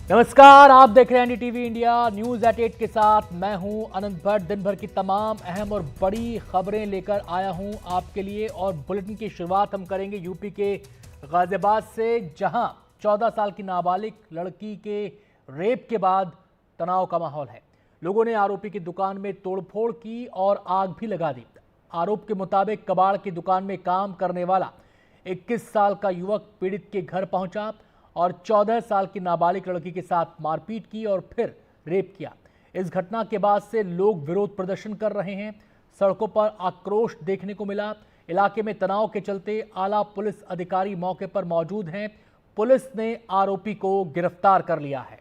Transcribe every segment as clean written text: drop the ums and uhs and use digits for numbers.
नमस्कार, आप देख रहे हैं एनडीटीवी इंडिया न्यूज एट 8 के साथ मैं हूं अनंत भट्ट। दिन भर की तमाम अहम और बड़ी खबरें लेकर आया हूं आपके लिए और बुलेटिन की शुरुआत हम करेंगे यूपी के गाजियाबाद से, जहां 14 साल की नाबालिग लड़की के रेप के बाद तनाव का माहौल है। लोगों ने आरोपी की दुकान में तोड़फोड़ की और आग भी लगा दी। आरोप के मुताबिक कबाड़ की दुकान में काम करने वाला 21 साल का युवक पीड़ित के घर पहुंचा और 14 साल की नाबालिग लड़की के साथ मारपीट की और फिर रेप किया। इस घटना के बाद से लोग विरोध प्रदर्शन कर रहे हैं। सड़कों पर आक्रोश देखने को मिला। इलाके में तनाव के चलते आला पुलिस अधिकारी मौके पर मौजूद हैं। पुलिस ने आरोपी को गिरफ्तार कर लिया है।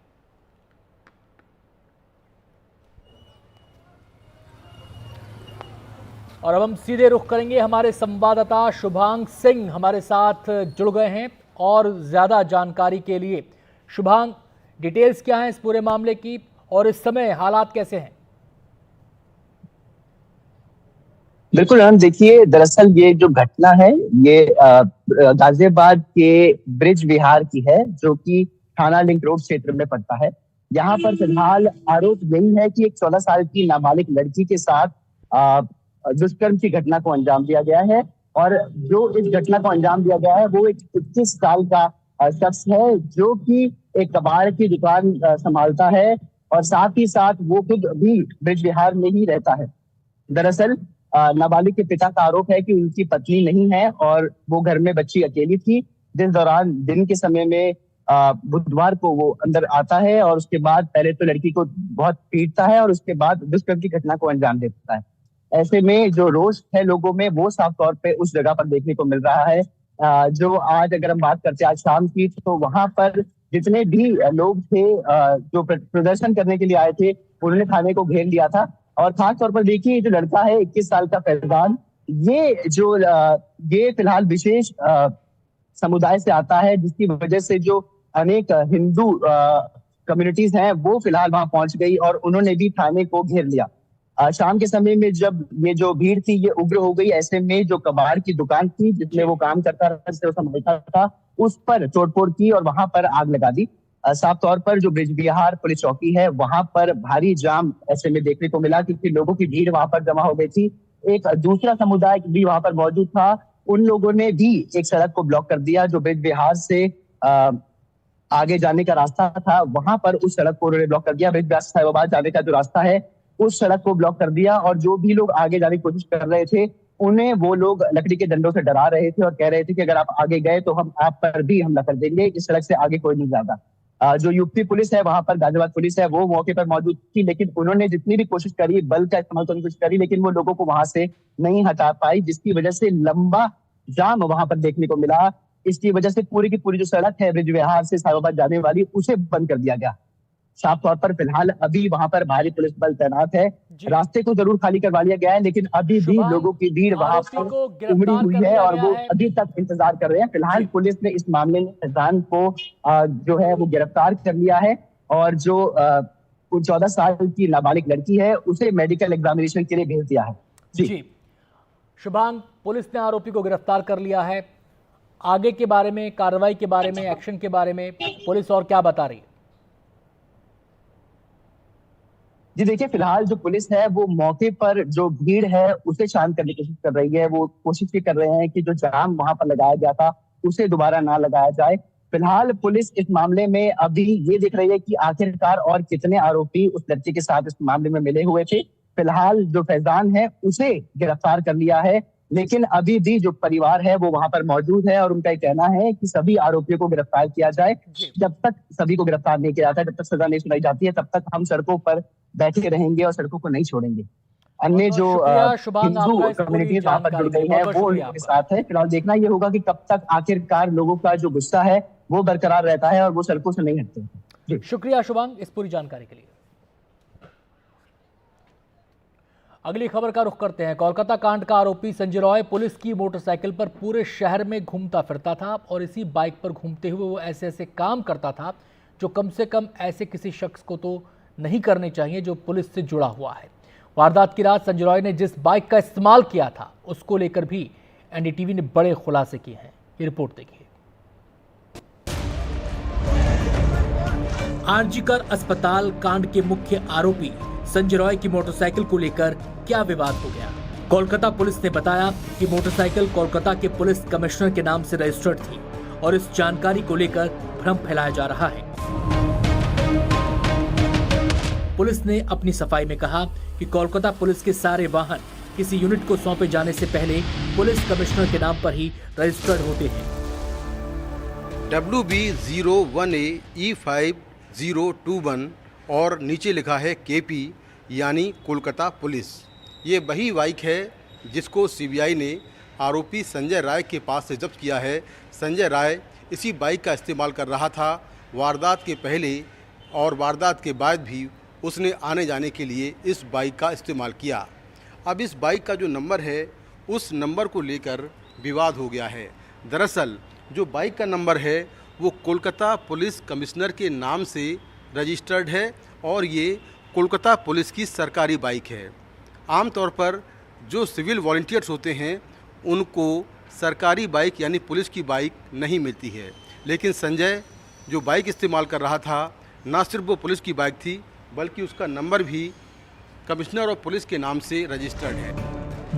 और अब हम सीधे रुख करेंगे, हमारे संवाददाता शुभांग सिंह हमारे साथ जुड़ गए हैं और ज्यादा जानकारी के लिए। शुभांग, डिटेल्स क्या हैं इस पूरे मामले की और इस समय हालात कैसे हैं? बिल्कुल हम देखिए, दरअसल ये जो घटना है ये गाजियाबाद के ब्रिज विहार की है, जो कि थाना लिंक रोड क्षेत्र में पड़ता है। यहाँ पर फिलहाल आरोप यही है कि एक 14 साल की नाबालिग लड़की के साथ दुष्कर्म की घटना को अंजाम दिया गया है और जो इस घटना को अंजाम दिया गया है वो एक 21 साल का शख्स है, जो कि एक कबाड़ की दुकान संभालता है और साथ ही साथ वो खुद भी ब्रिज विहार में ही रहता है। दरअसल नाबालिग के पिता का आरोप है कि उनकी पत्नी नहीं है और वो घर में बच्ची अकेली थी, जिस दौरान दिन के समय में बुधवार को वो अंदर आता है और उसके बाद पहले तो लड़की को बहुत पीटता है और उसके बाद दुष्कर्म की घटना को अंजाम देता है। ऐसे में जो रोष है लोगों में वो साफ तौर पे उस जगह पर देखने को मिल रहा है। जो आज अगर हम बात करते हैं आज शाम की, तो वहां पर जितने भी लोग थे जो प्रदर्शन करने के लिए आए थे, उन्होंने थाने को घेर लिया था। और खास तौर पर देखिए, जो लड़का है 21 साल का फैजान, ये फिलहाल विशेष समुदाय से आता है, जिसकी वजह से जो अनेक हिंदू कम्युनिटीज हैं वो फिलहाल वहां पहुंच गई और उन्होंने भी थाने को घेर लिया। शाम के समय में जब ये जो भीड़ थी ये उग्र हो गई, ऐसे में जो कबाड़ की दुकान थी जिसमें वो काम करता था, जिससे वो संभालता था, उस पर तोड़फोड़ की और वहां पर आग लगा दी। साफ तौर पर जो ब्रिज विहार पुलिस चौकी है वहां पर भारी जाम ऐसे में देखने को मिला, क्योंकि लोगों की भीड़ वहां पर जमा हो गई थी। एक दूसरा समुदाय भी वहां पर मौजूद था, उन लोगों ने भी एक सड़क को ब्लॉक कर दिया जो ब्रिज विहार से आगे जाने का रास्ता था। वहां पर उस सड़क को उन्होंने ब्लॉक कर दिया। ब्रिज विहार से साहिबाबाद जाने का जो रास्ता है उस सड़क को ब्लॉक कर दिया और जो भी लोग आगे जाने की कोशिश कर रहे थे उन्हें वो लोग लकड़ी के डंडों से डरा रहे थे और कह रहे थे कि अगर आप आगे गए तो हम आप पर भी हमला कर देंगे, इस सड़क से आगे कोई नहीं जाता। जो यूपी पुलिस है वहां पर, गाजियाबाद पुलिस है, वो मौके पर मौजूद थी, लेकिन उन्होंने जितनी भी कोशिश करी, बल का इस्तेमाल करने की कोशिश करी, लेकिन वो लोगों को वहां से नहीं हटा पाई, जिसकी वजह से लंबा जाम वहां पर देखने को मिला। इसकी वजह से पूरी की पूरी जो सड़क है ब्रिज विहार से साहिबाबाद जाने वाली, उसे बंद कर दिया गया। साफ तौर पर फिलहाल अभी वहां पर भारी पुलिस बल तैनात है। रास्ते को जरूर खाली करवा लिया गया है, लेकिन अभी भी लोगों की भीड़ वहां पर उमड़ी हुई है और वो अभी तक इंतजार कर रहे हैं। फिलहाल पुलिस ने इस मामले में फैजान को जो है वो गिरफ्तार कर लिया है और जो 14 साल की नाबालिग लड़की है उसे मेडिकल एग्जामिनेशन के लिए भेज दिया है। जी शुभांग, पुलिस ने आरोपी को गिरफ्तार कर लिया है। आगे के बारे में, कार्रवाई के बारे में, एक्शन के बारे में पुलिस और क्या बता रही है? जी देखिए, फिलहाल जो पुलिस है वो मौके पर जो भीड़ है उसे शांत करने की कोशिश कर रही है। वो कोशिश ये कर रहे हैं कि जो जाम वहां पर लगाया गया था उसे दोबारा ना लगाया जाए। फिलहाल पुलिस इस मामले में अभी ये देख रही है कि आखिरकार और कितने आरोपी उस लड़के के साथ इस मामले में मिले हुए थे। फिलहाल जो फैजान है उसे गिरफ्तार कर लिया है, लेकिन अभी भी जो परिवार है वो वहां पर मौजूद है और उनका कहना है कि सभी आरोपियों को गिरफ्तार किया जाए। जब तक सभी को गिरफ्तार नहीं किया जाता, जब तक सजा नहीं सुनाई जाती है, तब तक हम सड़कों पर बैठे रहेंगे और सड़कों को नहीं छोड़ेंगे। अन्य जो हिंदू कम्युनिटीज वहां पर जुड़ गई है वो उनके साथ है। फिलहाल देखना ये होगा कि कब तक आखिरकार लोगों का जो गुस्सा है वो बरकरार रहता है और वो सड़कों से नहीं हटते। शुक्रिया शुभांग इस पूरी जानकारी के लिए। अगली खबर का रुख करते हैं। कोलकाता कांड का आरोपी संजय रॉय पुलिस की मोटरसाइकिल पर पूरे शहर में घूमता फिरता था और इसी बाइक पर घूमते हुए वो ऐसे ऐसे काम करता था जो कम से कम ऐसे किसी शख्स को तो नहीं करने चाहिए जो पुलिस से जुड़ा हुआ है। वारदात की रात संजय रॉय ने जिस बाइक का इस्तेमाल किया था उसको लेकर भी एनडीटीवी ने बड़े खुलासे किए हैं। ये रिपोर्ट देखिए। आरजीकर अस्पताल कांड के मुख्य आरोपी संजय रॉय की मोटरसाइकिल को लेकर क्या विवाद हो गया। कोलकाता पुलिस ने बताया कि मोटरसाइकिल कोलकाता के पुलिस कमिश्नर के नाम से रजिस्टर्ड थी और इस जानकारी को लेकर भ्रम फैलाया जा रहा है। पुलिस ने अपनी सफाई में कहा कि कोलकाता पुलिस के सारे वाहन किसी यूनिट को सौंपे जाने से पहले पुलिस कमिश्नर के नाम पर ही रजिस्टर्ड होते हैं। WB01AE5021 और नीचे लिखा है KP यानी कोलकाता पुलिस। ये वही बाइक है जिसको CBI ने आरोपी संजय राय के पास से जब्त किया है। संजय राय इसी बाइक का इस्तेमाल कर रहा था वारदात के पहले और वारदात के बाद भी उसने आने जाने के लिए इस बाइक का इस्तेमाल किया। अब इस बाइक का जो नंबर है उस नंबर को लेकर विवाद हो गया है। दरअसल जो बाइक का नंबर है वो कोलकाता पुलिस कमिश्नर के नाम से रजिस्टर्ड है और ये कोलकाता पुलिस की सरकारी बाइक है। आमतौर पर जो सिविल वॉलंटियर्स होते हैं उनको सरकारी बाइक यानी पुलिस की बाइक नहीं मिलती है, लेकिन संजय जो बाइक इस्तेमाल कर रहा था ना सिर्फ वो पुलिस की बाइक थी बल्कि उसका नंबर भी कमिश्नर और पुलिस के नाम से रजिस्टर्ड है।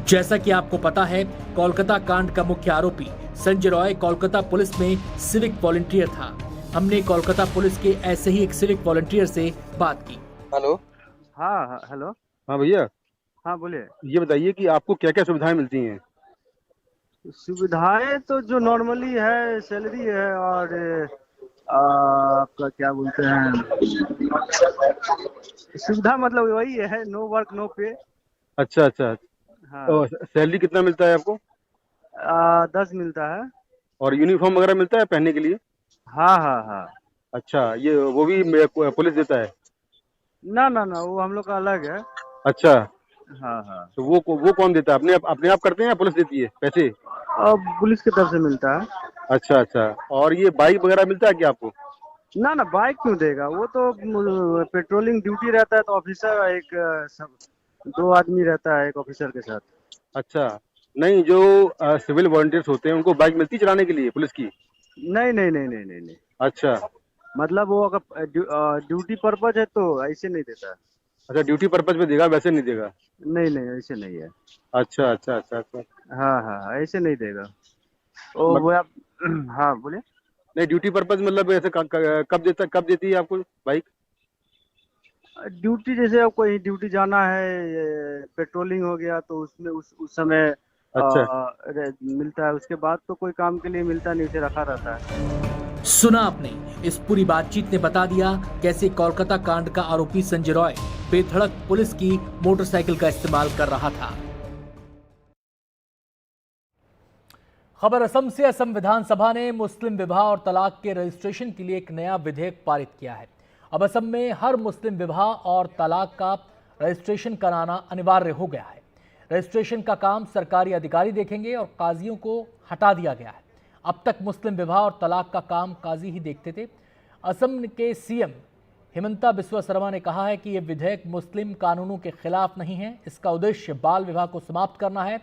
जैसा कि आपको पता है, कोलकाता कांड का मुख्य आरोपी संजय रॉय कोलकाता पुलिस में सिविक वॉलंटियर था। हमने कोलकाता पुलिस के ऐसे ही एक सिविक वॉलंटियर से बात की। हेलो। हाँ हेलो। हाँ भैया, हाँ बोलिए। ये बताइए कि आपको क्या क्या सुविधाएं मिलती हैं? सुविधाएं तो जो नॉर्मली है, सैलरी है और आपका क्या बोलते हैं, सुविधा मतलब वही है, नो वर्क नो पे। अच्छा अच्छा। हाँ। तो सैलरी कितना मिलता है आपको? 10 मिलता है। और यूनिफॉर्म वगैरह मिलता है पहनने के लिए? हाँ हाँ हाँ। अच्छा, ये वो भी पुलिस देता है? ना ना ना, वो हम लोग का अलग है। अच्छा। हाँ हाँ। तो वो कौन देता है? अपने आप करते हैं या पुलिस देती है पैसे? पुलिस की तरफ से मिलता है। अच्छा अच्छा। और ये बाइक वगैरह मिलता है क्या आपको? ना ना, बाइक क्यों देगा, वो तो पेट्रोलिंग ड्यूटी रहता है तो ऑफिसर एक सब 2 आदमी रहता है एक ऑफिसर के साथ। अच्छा, नहीं जो सिविल वॉलंटियर्स होते हैं उनको बाइक मिलती चलाने के लिए पुलिस की? नहीं नहीं नहीं नहीं नहीं नहीं। अच्छा। मतलब वो अगर ड्यूटी पर्पज है तो ऐसे नहीं देता। अच्छा, ड्यूटी पर्पज पे देगा, वैसे नहीं देगा? नहीं नहीं, ऐसे नहीं है। अच्छा अच्छा अच्छा अच्छा। हाँ हाँ, ऐसे नहीं देगा। ओ वो आप हाँ बोलिए। नहीं, ड्यूटी पर्पज मतलब ऐसे कब देती है आपको बाइक? ड्यूटी जैसे अब कोई ड्यूटी जाना है, पेट्रोलिंग हो गया तो उसमें उस समय अच्छा। मिलता है। उसके बाद तो कोई काम के लिए मिलता नहीं, उसे रखा रहता है। सुना आपने, इस पूरी बातचीत ने बता दिया कैसे कोलकाता कांड का आरोपी संजय रॉय बेधड़क पुलिस की मोटरसाइकिल का इस्तेमाल कर रहा था। खबर असम से। असम विधानसभा ने मुस्लिम विवाह और तलाक के रजिस्ट्रेशन के लिए एक नया विधेयक पारित किया है। अब असम में हर मुस्लिम विवाह और तलाक का रजिस्ट्रेशन कराना अनिवार्य हो गया है। रजिस्ट्रेशन का काम सरकारी अधिकारी देखेंगे और काजियों को हटा दिया गया है। अब तक मुस्लिम विवाह और तलाक का काम काजी ही देखते थे। असम के सीएम हिमंता बिस्वा शर्मा ने कहा है कि यह विधेयक मुस्लिम कानूनों के खिलाफ नहीं है। इसका उद्देश्य बाल विवाह को समाप्त करना है।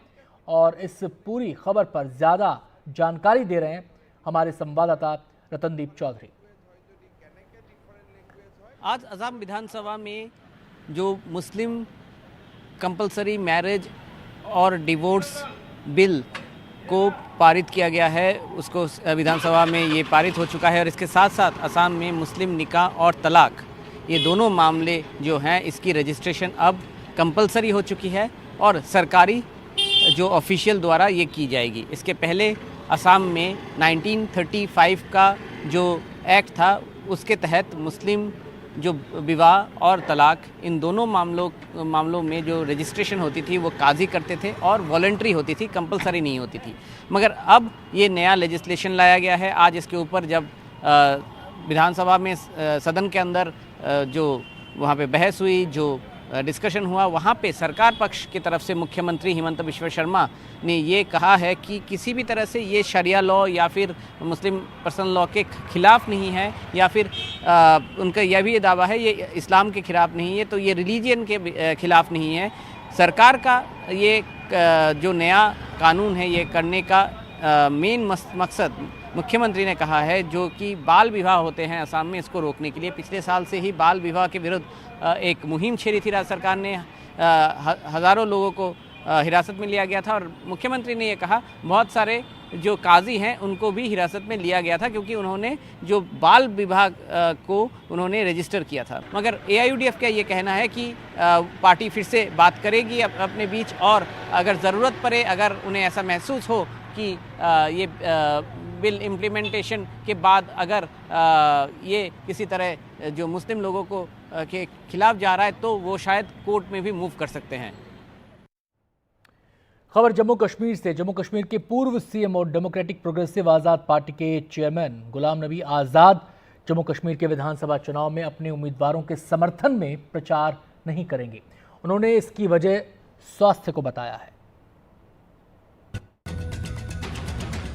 और इस पूरी खबर पर ज्यादा जानकारी दे रहे हैं हमारे संवाददाता रतनदीप चौधरी। आज असम विधानसभा में जो मुस्लिम कंपलसरी मैरिज और डिवोर्स बिल को पारित किया गया है, उसको विधानसभा में ये पारित हो चुका है। और इसके साथ साथ असम में मुस्लिम निकाह और तलाक, ये दोनों मामले जो हैं इसकी रजिस्ट्रेशन अब कंपलसरी हो चुकी है और सरकारी जो ऑफिशियल द्वारा ये की जाएगी। इसके पहले असम में 1935 का जो एक्ट था उसके तहत मुस्लिम जो विवाह और तलाक, इन दोनों मामलों में जो रजिस्ट्रेशन होती थी वो काजी करते थे और वॉलंटरी होती थी, कंपलसरी नहीं होती थी। मगर अब ये नया लेजिस्लेशन लाया गया है। आज इसके ऊपर जब विधानसभा में सदन के अंदर जो वहाँ पे बहस हुई, जो डिस्कशन हुआ, वहाँ पे सरकार पक्ष की तरफ से मुख्यमंत्री हिमंता बिस्वा शर्मा ने ये कहा है कि किसी भी तरह से ये शरिया लॉ या फिर मुस्लिम पर्सनल लॉ के खिलाफ नहीं है, या फिर उनका यह भी दावा है ये इस्लाम के खिलाफ नहीं है, तो ये रिलीजियन के खिलाफ नहीं है। सरकार का ये जो नया कानून है ये करने का मेन मकसद मुख्यमंत्री ने कहा है, जो कि बाल विवाह होते हैं असम में, इसको रोकने के लिए पिछले साल से ही बाल विवाह के विरुद्ध एक मुहिम छेड़ी थी राज्य सरकार ने। हज़ारों लोगों को हिरासत में लिया गया था और मुख्यमंत्री ने ये कहा बहुत सारे जो काजी हैं उनको भी हिरासत में लिया गया था, क्योंकि उन्होंने जो बाल विवाह को उन्होंने रजिस्टर किया था। मगर AIUDF का ये कहना है कि पार्टी फिर से बात करेगी अपने बीच, और अगर ज़रूरत पड़े, अगर उन्हें ऐसा महसूस हो कि ये बिल इम्प्लीमेंटेशन के बाद अगर ये किसी तरह जो मुस्लिम लोगों को के खिलाफ जा रहा है, तो वो शायद कोर्ट में भी मूव कर सकते हैं। खबर जम्मू कश्मीर से। जम्मू कश्मीर के पूर्व CM और डेमोक्रेटिक प्रोग्रेसिव आज़ाद पार्टी के चेयरमैन गुलाम नबी आज़ाद जम्मू कश्मीर के विधानसभा चुनाव में अपने उम्मीदवारों के समर्थन में प्रचार नहीं करेंगे। उन्होंने इसकी वजह स्वास्थ्य को बताया है।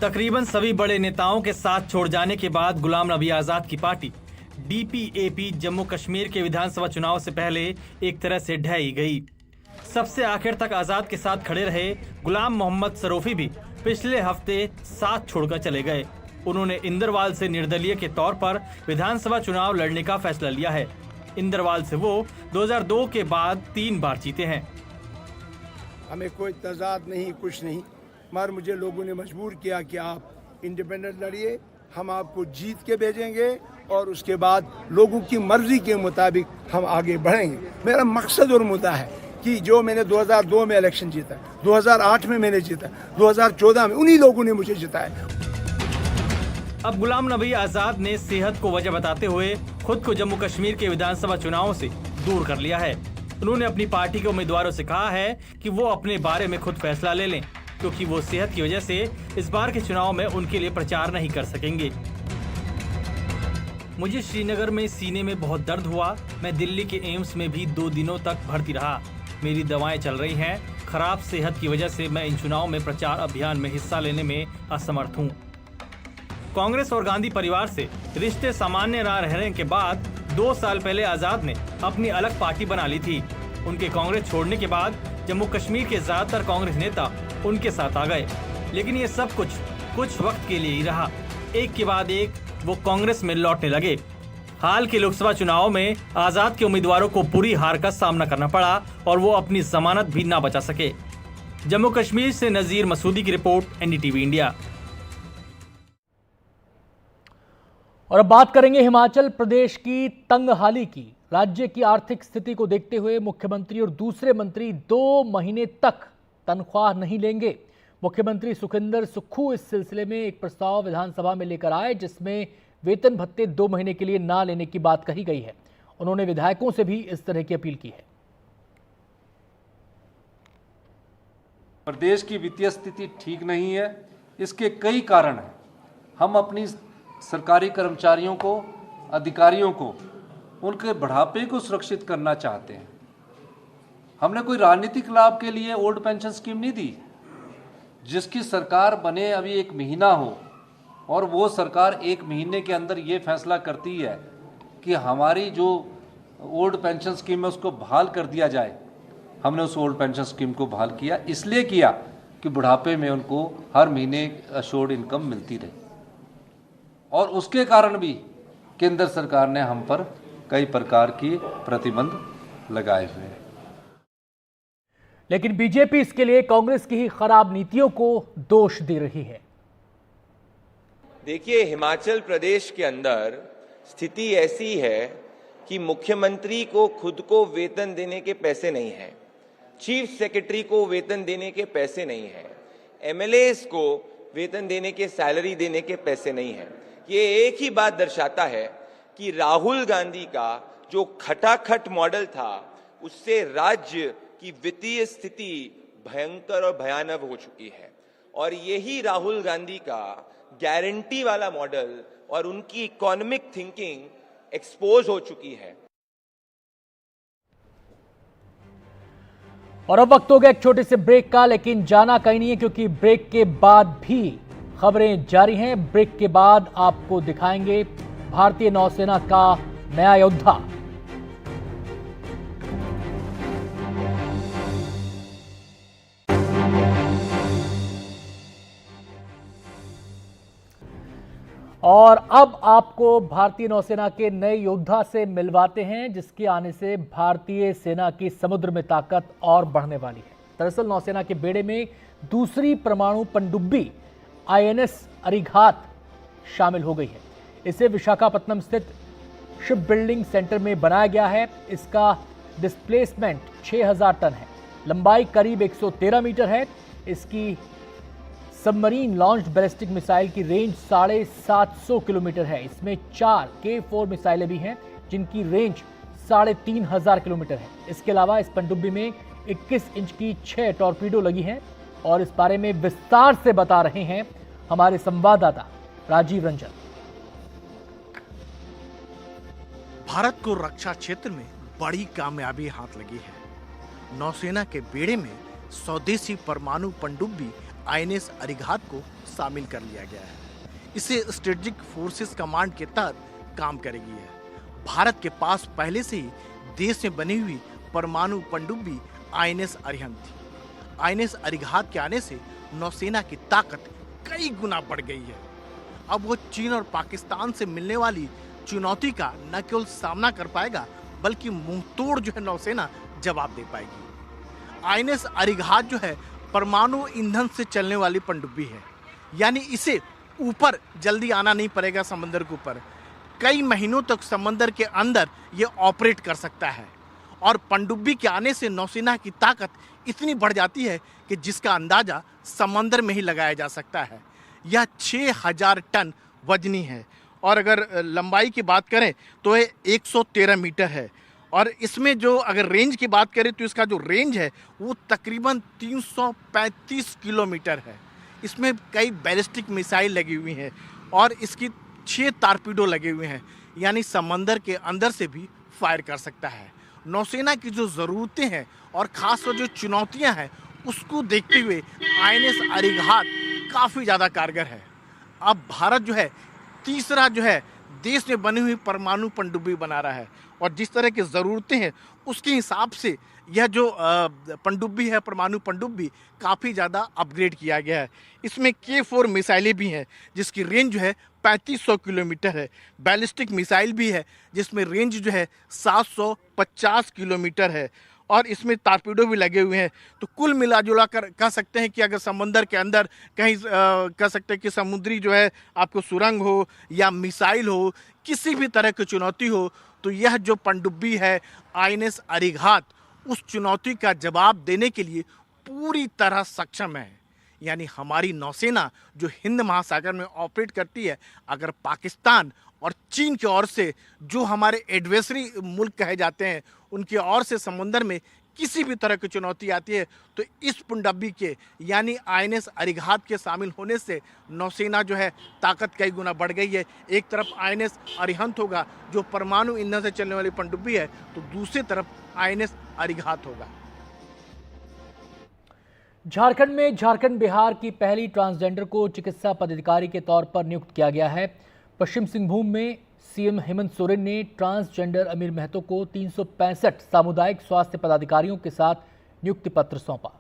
तकरीबन सभी बड़े नेताओं के साथ छोड़ जाने के बाद गुलाम नबी आज़ाद की पार्टी DPAP जम्मू कश्मीर के विधानसभा चुनाव से पहले एक तरह से ढह ही गई। सबसे आखिर तक आज़ाद के साथ खड़े रहे गुलाम मोहम्मद सरोफी भी पिछले हफ्ते साथ छोड़कर चले गए। उन्होंने इंदरवाल से निर्दलीय के तौर पर विधानसभा चुनाव लड़ने का फैसला लिया है। इंदरवाल से वो 2002 के बाद 3 बार जीते हैं। हमें कोई तजाद नहीं, कुछ नहीं, मगर मुझे लोगों ने मजबूर किया कि आप इंडिपेंडेंट लड़िए, हम आपको जीत के भेजेंगे और उसके बाद लोगों की मर्जी के मुताबिक हम आगे बढ़ेंगे। मेरा मकसद और मुद्दा है कि जो मैंने 2002 में इलेक्शन जीता, 2008 में मैंने जीता, 2014 में उन्हीं लोगों ने मुझे जिताया। अब गुलाम नबी आज़ाद ने सेहत को वजह बताते हुए खुद को जम्मू कश्मीर के विधानसभा चुनावों से दूर कर लिया है। उन्होंने अपनी पार्टी के उम्मीदवारों से कहा है कि वो अपने बारे में खुद फैसला ले लें, क्योंकि वो सेहत की वजह से इस बार के चुनाव में उनके लिए प्रचार नहीं कर सकेंगे। मुझे श्रीनगर में सीने में बहुत दर्द हुआ। मैं दिल्ली के एम्स में भी 2 दिनों तक भर्ती रहा। मेरी दवाएं चल रही हैं। खराब सेहत की वजह से मैं इन चुनाव में प्रचार अभियान में हिस्सा लेने में असमर्थ हूं। कांग्रेस और गांधी परिवार से रिश्ते सामान्य न रहने के बाद 2 साल पहले आज़ाद ने अपनी अलग पार्टी बना ली थी। उनके कांग्रेस छोड़ने के बाद जम्मू कश्मीर के ज्यादातर कांग्रेस नेता उनके साथ आ गए, लेकिन ये सब कुछ वक्त के लिए ही रहा। एक के बाद एक वो कांग्रेस में लौटने लगे। हाल के लोकसभा चुनाव में आज़ाद के उम्मीदवारों को पूरी हार का सामना करना पड़ा और वो अपनी जमानत भी ना बचा सके। जम्मू कश्मीर से नजीर मसूदी की रिपोर्ट, NDTV इंडिया। और अब बात करेंगे हिमाचल प्रदेश की तंगहाली की। राज्य की आर्थिक स्थिति को देखते हुए मुख्यमंत्री और दूसरे मंत्री 2 महीने तक तनख्वाह नहीं लेंगे। मुख्यमंत्री सुखविंदर सुक्खू इस सिलसिले में एक प्रस्ताव विधानसभा में लेकर आए, जिसमें वेतन भत्ते 2 महीने के लिए ना लेने की बात कही गई है। उन्होंने विधायकों से भी इस तरह की अपील की है। प्रदेश की वित्तीय स्थिति ठीक नहीं है, इसके कई कारण हैं। हम अपनी सरकारी कर्मचारियों को, अधिकारियों को, उनके बढ़ापे को सुरक्षित करना चाहते हैं। हमने कोई राजनीतिक लाभ के लिए ओल्ड पेंशन स्कीम नहीं दी। जिसकी सरकार बने अभी 1 महीना हो और वो सरकार 1 महीने के अंदर ये फैसला करती है कि हमारी जो ओल्ड पेंशन स्कीम है उसको बहाल कर दिया जाए। हमने उस ओल्ड पेंशन स्कीम को बहाल किया, इसलिए किया कि बुढ़ापे में उनको हर महीने अश्योर्ड इनकम मिलती रहे। और उसके कारण भी केंद्र सरकार ने हम पर कई प्रकार की प्रतिबंध लगाए हुए हैं। लेकिन बीजेपी इसके लिए कांग्रेस की ही खराब नीतियों को दोष दे रही है। देखिए, हिमाचल प्रदेश के अंदर स्थिति ऐसी है कि मुख्यमंत्री को खुद को वेतन देने के पैसे नहीं हैं, चीफ सेक्रेटरी को वेतन देने के पैसे नहीं हैं, एमएलएस को वेतन देने के, सैलरी देने के पैसे नहीं हैं। ये एक ही बात दर्शाता है कि राहुल गांधी का जो खटाखट मॉडल था, उससे राज्य की वित्तीय स्थिति भयंकर और भयानक हो चुकी है। और यही राहुल गांधी का गारंटी वाला मॉडल और उनकी इकोनॉमिक थिंकिंग एक्सपोज हो चुकी है। और अब वक्त हो गया एक छोटे से ब्रेक का, लेकिन जाना कहीं नहीं है, क्योंकि ब्रेक के बाद भी खबरें जारी हैं। ब्रेक के बाद आपको दिखाएंगे भारतीय नौसेना का नया योद्धा। और अब आपको भारतीय नौसेना के नए योद्धा से मिलवाते हैं, जिसके आने से भारतीय सेना की समुद्र में ताकत और बढ़ने वाली है। दरअसल नौसेना के बेड़े में दूसरी परमाणु पनडुब्बी INS अरिघात शामिल हो गई है। इसे विशाखापत्तनम स्थित शिप बिल्डिंग सेंटर में बनाया गया है। इसका डिस्प्लेसमेंट 6000 टन है, लंबाई करीब 113 मीटर है। इसकी सबमरीन लॉन्च्ड बैलिस्टिक मिसाइल की रेंज 750 किलोमीटर है। इसमें 4 K4 मिसाइलें भी हैं, जिनकी रेंज 3500 किलोमीटर है। इसके अलावा इस पनडुब्बी में 21 इंच की 6 टॉर्पीडो लगी हैं और इस बारे में विस्तार से बता रहे हैं हमारे संवाददाता राजीव रंजन। भारत को रक्षा क्षेत्र में बड़ी कामयाबी हाथ लगी है। नौसेना के बेड़े में स्वदेशी परमाणु पनडुब्बी INS अरिघात को शामिल कर लिया गया है। इसे स्ट्रेटेजिक फोर्सेस कमांड के तहत काम करेगी है। भारत के पास पहले से ही देश में बनी हुई परमाणु पनडुब्बी INS अरिहंत थी। INS अरिघात के आने से नौसेना की ताकत कई गुना बढ़ गई है। अब वो चीन और पाकिस्तान से मिलने वाली चुनौती का न केवल सामना कर पाएगा, बल्कि मुंहतोड़ जो है नौसेना जवाब दे पाएगी। INS अरिघात जो है परमाणु ईंधन से चलने वाली पनडुब्बी है, यानी इसे ऊपर जल्दी आना नहीं पड़ेगा समंदर के ऊपर। कई महीनों तक समंदर के अंदर ये ऑपरेट कर सकता है और पनडुब्बी के आने से नौसेना की ताकत इतनी बढ़ जाती है कि जिसका अंदाजा समंदर में ही लगाया जा सकता है। यह 6000 टन वजनी है और अगर लंबाई की बात करें तो ये 113 मीटर है और इसमें जो अगर रेंज की बात करें तो इसका जो रेंज है वो तकरीबन 335 किलोमीटर है। इसमें कई बैलिस्टिक मिसाइल लगी हुई हैं और इसकी 6 टॉर्पीडो लगे हुए हैं, यानी समंदर के अंदर से भी फायर कर सकता है। नौसेना की जो ज़रूरतें हैं और ख़ासकर जो चुनौतियां हैं उसको देखते हुए INS अरिघात काफ़ी ज़्यादा कारगर है। अब भारत जो है तीसरा जो है देश में बनी हुई परमाणु पनडुब्बी बना रहा है और जिस तरह की ज़रूरतें हैं उसके हिसाब से यह जो पनडुब्बी है परमाणु पनडुब्बी काफ़ी ज़्यादा अपग्रेड किया गया है। इसमें K4 मिसाइलें भी हैं जिसकी रेंज जो है 3500 किलोमीटर है। बैलिस्टिक मिसाइल भी है जिसमें रेंज जो है 750 किलोमीटर है और इसमें टॉर्पीडो भी लगे हुए हैं। तो कुल मिला जुला कर कह सकते हैं कि अगर समंदर के अंदर कहीं कह सकते हैं कि समुद्री जो है आपको सुरंग हो या मिसाइल हो, किसी भी तरह की चुनौती हो, तो यह जो पनडुब्बी है INS अरिघात उस चुनौती का जवाब देने के लिए पूरी तरह सक्षम है। यानी हमारी नौसेना जो हिंद महासागर में ऑपरेट करती है, अगर पाकिस्तान और चीन की ओर से जो हमारे एडवर्सरी मुल्क कहे जाते हैं उनकी ओर से समुद्र में किसी भी तरह की चुनौती आती है तो इस पनडुब्बी के यानी INS अरिघात के शामिल होने से नौसेना जो है ताकत कई गुना बढ़ गई है। एक तरफ INS अरिहंत होगा जो परमाणु ईंधन से चलने वाली पनडुब्बी है, तो दूसरी तरफ INS अरिघात होगा। झारखंड में झारखंड बिहार की पहली ट्रांसजेंडर को चिकित्सा पदाधिकारी के तौर पर नियुक्त किया गया है। पश्चिम सिंहभूम में CM हेमंत सोरेन ने ट्रांसजेंडर अमीर महतो को 365 सामुदायिक स्वास्थ्य पदाधिकारियों के साथ नियुक्ति पत्र सौंपा।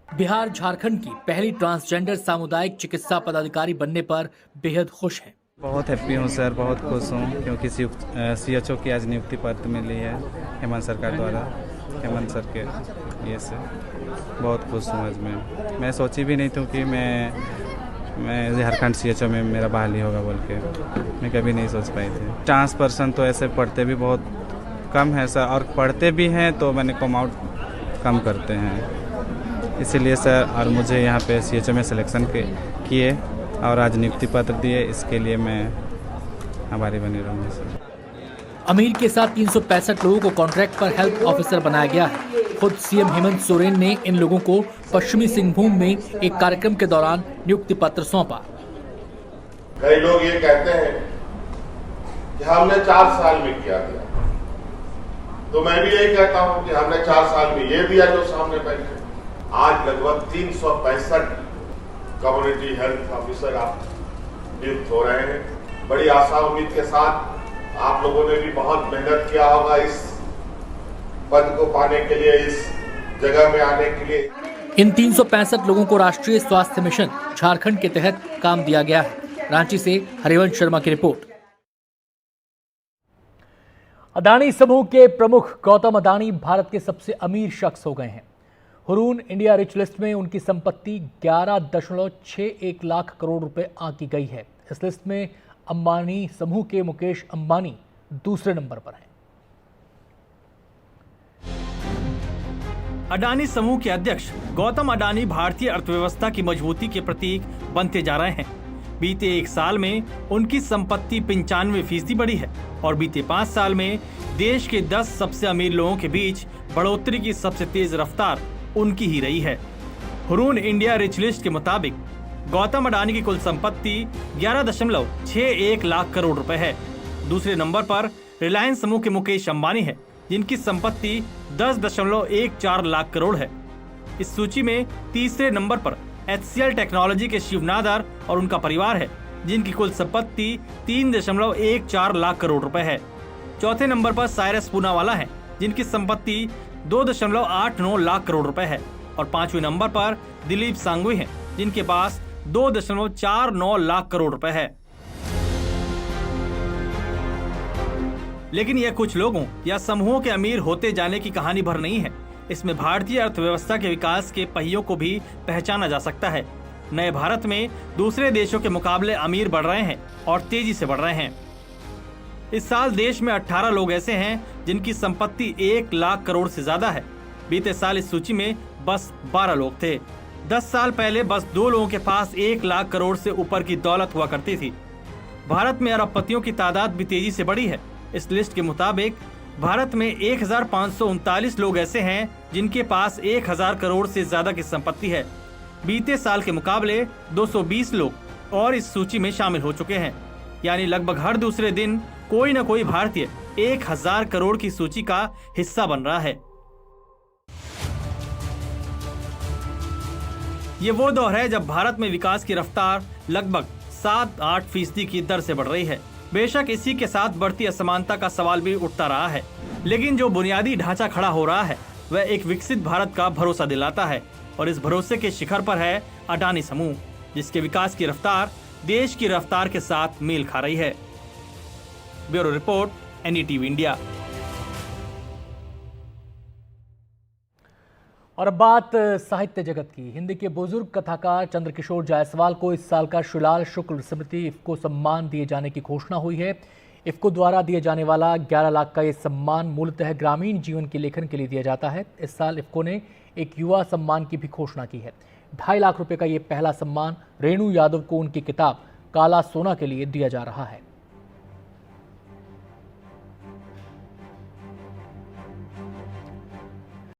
बिहार झारखंड की पहली ट्रांसजेंडर सामुदायिक चिकित्सा पदाधिकारी बनने पर बेहद खुश हैं। बहुत हैप्पी हूँ सर, बहुत खुश हूँ क्योंकि CHO की आज नियुक्ति पत्र मिली है हेमंत सरकार द्वारा। हेमंत सर के ये से बहुत खुश हूँ आज मैं सोची भी नहीं थी कि मैं झारखंड CHO में मेरा बहाली होगा बोल के मैं कभी नहीं सोच पाई थी। ट्रांस पर्सन तो ऐसे पढ़ते भी बहुत कम है सर, और पढ़ते भी हैं तो मैंने कम आउट कम करते हैं, इसीलिए सर और मुझे यहाँ पे CHO में सिलेक्शन किए और आज नियुक्ति पत्र दिए, इसके लिए मैं आभारी बनी रहूँगा सर। अमीर के साथ 365 लोगों को कॉन्ट्रैक्ट पर हेल्थ ऑफिसर बनाया गया है। खुद CM हेमंत सोरेन ने इन लोगों को पश्चिमी सिंहभूम में एक कार्यक्रम के दौरान नियुक्ति पत्र सौंपा। कई लोग ये कहते हैं कि हमने 4 साल में किया दिया, तो मैं भी यही कहता हूं कि हमने 4 साल में ये दिया जो सामने बैठे। आज लगभग 365 कम्युनिटी हेल्थ ऑफिसर आप नियुक्त हो रहे हैं। बड़ी आशा उम्मीद के साथ आप लोगों ने भी बहुत मेहनत किया होगा इस पद को पाने के लिए, इस जगह में आने के लिए। इन 365 लोगों को राष्ट्रीय स्वास्थ्य मिशन झारखंड के तहत काम दिया गया है। रांची से हरिवंश शर्मा की रिपोर्ट। अडानी समूह के प्रमुख गौतम अडानी भारत के सबसे अमीर शख्स हो गए हैं। हुरून इंडिया रिच लिस्ट में उनकी संपत्ति 11.61 लाख करोड़ रुपए आंकी गई है। इस लिस्ट में अंबानी समूह के मुकेश अंबानी दूसरे नंबर पर हैं। अडानी समूह के अध्यक्ष गौतम अडानी भारतीय अर्थव्यवस्था की मजबूती के प्रतीक बनते जा रहे हैं। बीते एक साल में उनकी संपत्ति 95% बढ़ी है और बीते 5 साल में देश के 10 सबसे अमीर लोगों के बीच बढ़ोतरी की सबसे तेज रफ्तार उनकी ही रही है। हुरून इंडिया रिच लिस्ट के मुताबिक गौतम अडानी की कुल संपत्ति 11.61 लाख करोड़ रुपए है। दूसरे नंबर पर रिलायंस समूह के मुकेश अंबानी है, जिनकी संपत्ति 10.14 लाख करोड़ है। इस सूची में तीसरे नंबर पर HCL टेक्नोलॉजी के शिव नादर और उनका परिवार है, जिनकी कुल संपत्ति 3.14 लाख करोड़ रुपए है। चौथे नंबर पर साइरस पूनावाला है, जिनकी संपत्ति 2.89 लाख करोड़ रुपए है और पांचवें नंबर पर दिलीप सांघवी हैं, जिनके पास 2.49 लाख करोड़ रुपए है। लेकिन यह कुछ लोगों या समूहों के अमीर होते जाने की कहानी भर नहीं है। इसमें भारतीय अर्थव्यवस्था के विकास के पहियों को भी पहचाना जा सकता है। नए भारत में दूसरे देशों के मुकाबले अमीर बढ़ रहे हैं और तेजी से बढ़ रहे हैं। इस साल देश में 18 लोग ऐसे हैं जिनकी संपत्ति 1 लाख करोड़ से ज्यादा है। बीते साल इस सूची में बस 12 लोग थे। 10 साल पहले बस 2 लोगों के पास 1 लाख करोड़ से ऊपर की दौलत हुआ करती थी। भारत में अरबपतियों की तादाद भी तेजी से बढ़ी है। इस लिस्ट के मुताबिक भारत में 1539 लोग ऐसे हैं जिनके पास 1000 करोड़ से ज्यादा की संपत्ति है। बीते साल के मुकाबले 220 लोग और इस सूची में शामिल हो चुके हैं। यानी लगभग हर दूसरे दिन कोई न कोई भारतीय 1000 करोड़ की सूची का हिस्सा बन रहा है। ये वो दौर है जब भारत में विकास की रफ्तार लगभग 7-8% की दर से बढ़ रही है। बेशक इसी के साथ बढ़ती असमानता का सवाल भी उठता रहा है, लेकिन जो बुनियादी ढांचा खड़ा हो रहा है वह एक विकसित भारत का भरोसा दिलाता है और इस भरोसे के शिखर पर है अडानी समूह, जिसके विकास की रफ्तार देश की रफ्तार के साथ मेल खा रही है। Bureau report, NDTV India. और अब बात साहित्य जगत की। हिंदी के बुजुर्ग कथाकार चंद्रकिशोर जायसवाल को इस साल का शुलाल शुक्ल स्मृति इफ्को सम्मान दिए जाने की घोषणा हुई है। इफ्को द्वारा दिए जाने वाला 11 लाख का ये सम्मान मूलतः ग्रामीण जीवन के लेखन के लिए दिया जाता है। इस साल इफ्को ने एक युवा सम्मान की भी घोषणा की है। 2.5 लाख रुपए का ये पहला सम्मान रेणु यादव को उनकी किताब काला सोना के लिए दिया जा रहा है।